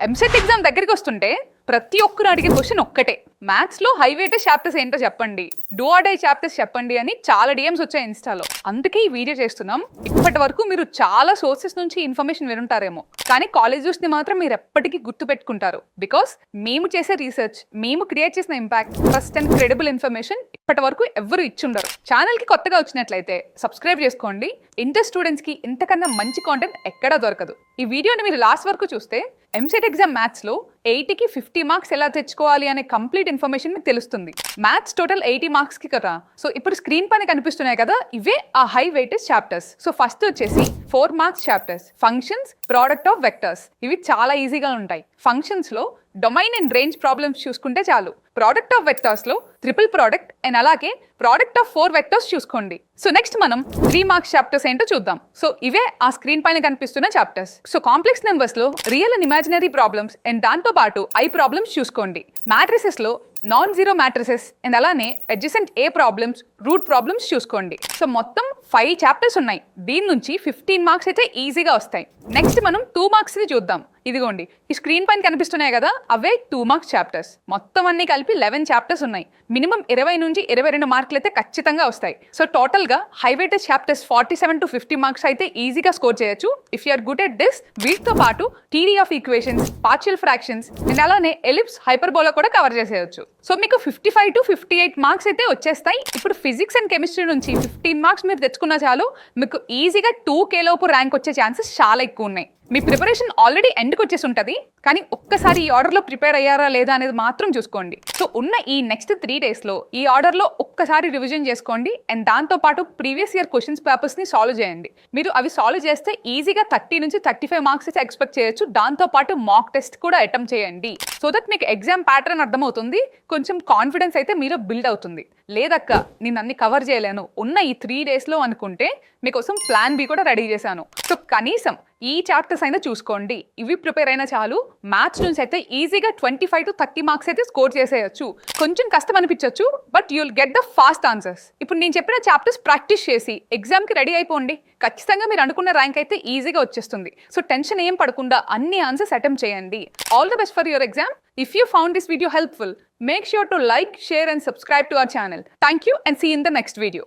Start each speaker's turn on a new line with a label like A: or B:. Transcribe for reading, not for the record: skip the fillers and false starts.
A: EAMCET exam దగ్గరికి వస్తుంటే ప్రతి ఒక్కరు అడిగే క్వశ్చన్ ఒక్కటే, మ్యాథ్స్ లో హై వెయిటేజ్ చాప్టర్స్ ఏంటో చెప్పండి, డూ ఆర్ డై చాప్టర్స్ చెప్పండి అని చాలా డిఎమ్స్ వచ్చాయి ఇన్స్టాలో. అందుకే ఈ వీడియో చేస్తున్నాం. ఇప్పటి వరకు మీరు చాలా సోర్సెస్ నుంచి ఇన్ఫర్మేషన్ వినుంటారేమో, కానీ కాలేజ్ ని మాత్రం మీరు ఎప్పటికీ గుర్తు పెట్టుకుంటారు. బికాస్ మేము చేసే రీసెర్చ్, మేము క్రియేట్ చేసిన impact, trust and credible information ఇప్పటి వరకు ఎవ్వరు ఇచ్చుండరు. ఛానల్ కి కొత్తగా వచ్చినట్లయితే సబ్స్క్రైబ్ చేసుకోండి. ఇంటర్ స్టూడెంట్స్ కి ఇంతకన్నా మంచి కాంటెంట్ ఎక్కడా దొరకదు. ఈ వీడియోని మీరు లాస్ట్ వరకు చూస్తే ఎంసెట్ ఎగ్జామ్ మ్యాథ్స్ లో 80కి 50 మార్క్స్ ఎలా తెచ్చుకోవాలి అనే కంప్లీట్ ఇన్ఫర్మేషన్ మీకు తెలుస్తుంది. మ్యాథ్స్ టోటల్ 80 మార్క్స్ కి కదా. సో ఇప్పుడు స్క్రీన్ పైన కనిపిస్తున్నాయి కదా, ఇవే ఆ high weightage chapters. So first వచ్చేసి 4 marks chapters, functions, product of vectors. ఇవి చాలా ఈజీగా ఉంటాయి. ఫంక్షన్స్ లో డొమైన్ అండ్ రేంజ్ ప్రాబ్లమ్స్ చూసుకుంటే చాలు. ప్రోడక్ట్ ఆఫ్ వెక్టర్స్ లో ట్రిపుల్ ప్రోడక్ట్ అండ్ అలాగే ప్రోడక్ట్ ఆఫ్ 4 వెక్టర్స్ చూసుకోండి. సో నెక్స్ట్ మనం 3 మార్క్స్ చాప్టర్స్ ఏంటో చూద్దాం. సో ఇవే ఆ స్క్రీన్ పైన కనిపిస్తున్న చాప్టర్స్. సో కాంప్లెక్స్ నెంబర్స్ లో real and imaginary problems and దాంతో పాటు ఐ ప్రాబ్లమ్స్ చూసుకోండి. మ్యాట్రిసెస్ లో నాన్ జీరో మ్యాట్రిసెస్ అండ్ అలానే అడ్జసెంట్ ఏ ప్రాబ్లమ్స్, రూట్ ప్రాబ్లమ్స్ చూసుకోండి. సో మొత్తం 5 చాప్టర్స్ ఉన్నాయి. దీని నుంచి 15 మార్క్స్ అయితే ఈజీగా వస్తాయి. నెక్స్ట్ మనం 2 మార్క్స్ చూద్దాం. ఇదిగోండి ఈ స్క్రీన్ పైన కనిపిస్తున్నాయి కదా, అవే 2 మార్క్స్ చాప్టర్స్. మొత్తం అన్ని కలిపి 11 చాప్టర్స్ ఉన్నాయి. మినిమం 20 నుంచి 22 మార్కులు అయితే ఖచ్చితంగా వస్తాయి. సో టోటల్ గా high weightage chapters 47 to 50 marks అయితే ఈజీగా స్కోర్ చేయొచ్చు if you are good at this. వీటితో పాటు theory of equations, partial fractions and అలానే ఎలిప్స్, హైపర్బోలా కూడా కవర్ చేసేయచ్చు. సో మీకు 55 to 58 మార్క్స్ అయితే వచ్చేస్తాయి. ఇప్పుడు ఫిజిక్స్ అండ్ కెమిస్ట్రీ నుంచి 15 మార్క్స్ మీరు తెచ్చుకున్నా చాలు, మీకు ఈజీగా 2K లోపు ర్యాంక్ వచ్చే ఛాన్సెస్ చాలా ఎక్కువ ఉన్నాయి. మీ ప్రిపరేషన్ ఆల్రెడీ ఎండ్కి వచ్చేసి ఉంటుంది, కానీ ఒక్కసారి ఈ ఆర్డర్లో ప్రిపేర్ అయ్యారా లేదా అనేది మాత్రం చూసుకోండి. సో ఉన్న ఈ నెక్స్ట్ 3 డేస్లో ఈ ఆర్డర్లో ఒక్కసారి రివిజన్ చేసుకోండి అండ్ దాంతోపాటు ప్రీవియస్ ఇయర్ క్వశ్చన్స్ పేపర్స్ని సాల్వ్ చేయండి. మీరు అవి సాల్వ్ చేస్తే ఈజీగా 30 నుంచి 35 మార్క్స్ అయితే ఎక్స్పెక్ట్ చేయొచ్చు. దాంతోపాటు మాక్ టెస్ట్ కూడా అటెంప్ట్ చేయండి. సో దట్ మీకు ఎగ్జామ్ ప్యాటర్న్ అర్థమవుతుంది, కొంచెం కాన్ఫిడెన్స్ అయితే మీరు బిల్డ్ అవుతుంది. లేదక్క నేను అన్ని కవర్ చేయలేను ఉన్న ఈ 3 డేస్లో అనుకుంటే మీకోసం ప్లాన్ బి కూడా రెడీ చేశాను. సో కనీసం ఈ చాప్టర్స్ అయినా చూసుకోండి. ఇవి ప్రిపేర్ అయినా చాలు, మ్యాథ్స్ నుంచి అయితే ఈజీగా 25 to 30 మార్క్స్ అయితే స్కోర్ చేసేయచ్చు. కొంచెం కష్టం అనిపించవచ్చు, but you'll get the fast answers. ఇప్పుడు నేను చెప్పిన చాప్టర్స్ ప్రాక్టీస్ చేసి ఎగ్జామ్కి రెడీ అయిపోండి. ఖచ్చితంగా మీరు అనుకున్న ర్యాంక్ అయితే ఈజీగా వచ్చేస్తుంది. సో టెన్షన్ ఏం పడకుండా అన్ని ఆన్సర్స్ అటెంప్ట్ చేయండి. All the best for your exam. If you found this video helpful, make sure to like, share and subscribe to our channel. Thank you and see you in the next video.